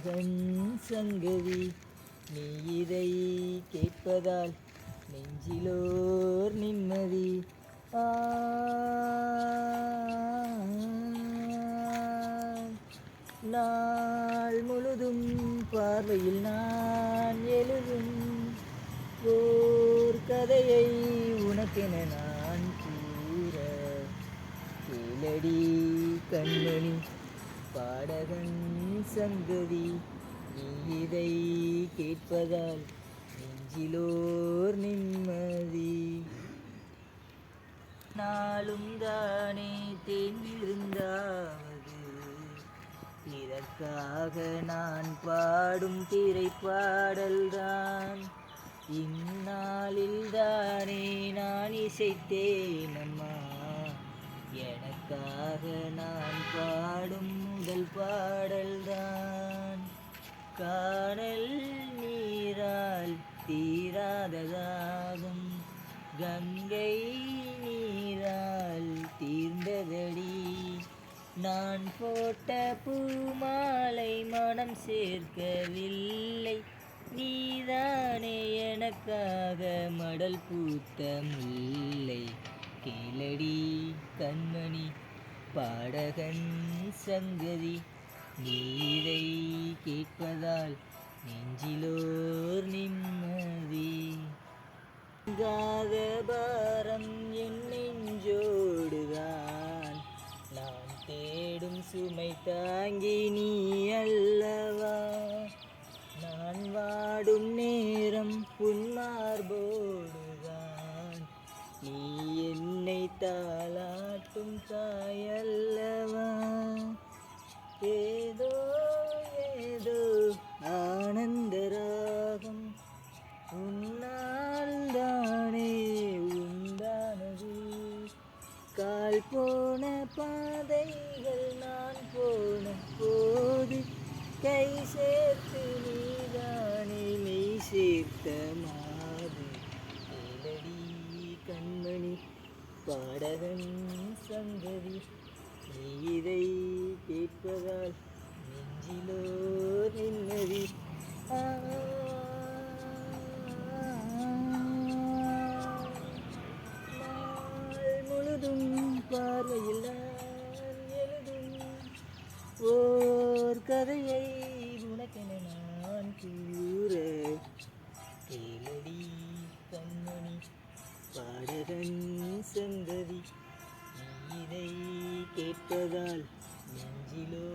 பாடகன் சங்கதி நீ இதை கேட்பதால் நெஞ்சிலோர் நிம்மதி. நாள் முழுதும் பார்வையில் நான் எழுதும் ஓர் கதையை உனக்கென நான் கூற கேளடி கண்மணி பாடகன் சங்கதி நீ இதை கேட்பதால் நெஞ்சிலோர் நிம்மதி. நாளும் தானே தேர்ந்திருந்தாவது இதற்காக நான் பாடும் திரைப்பாடல்தான். இந்நாளில் தானே நான் இசைத்தேன் அம்மா எனக்காக நான் பாடும் முதல் பாடல்தான். காணல் நீரால் தீராததாகும் கங்கை நீரால் தீர்ந்ததடி. நான் போட்ட பூமாலை மனம் சேர்க்கவில்லை நீதானே எனக்காக மடல் பூத்த முல்லை. கேளடி கண்மணி பாடகன் சங்கதி நீ இதை கேட்பதால் நெஞ்சிலோர் நிம்மதி. காத பாரம் என் நெஞ்சோடுதான் நான் தேடும் சுமை தாங்கி நீ அல்லவா. நான் வாடும் நேரம் புன்மார்போடுதான் நீ என்னை தாளாட்டும் தாயல்லவா. ஏதோ ஏதோ ஆனந்தராகம் உன்னால் தானே உண்டானது. கால் போன பாதைகள் நான் போன போது கை சேர்த்து நீதானே மெய் சேர்த்த மாது. கேளடி கண்மணி பாடகன் சங்கதி நீ இதை கேட்பதால் நெஞ்சிலோர் நிம்மதி. நாள் முழுதும் பார்வையில் நான் எழுதும் ஓர் கதையை உனக்கென நான் கூற கேளடி கண்மணி பாடகன் சங்கதி நீ இதை கேட்பதால் நெஞ்சிலோ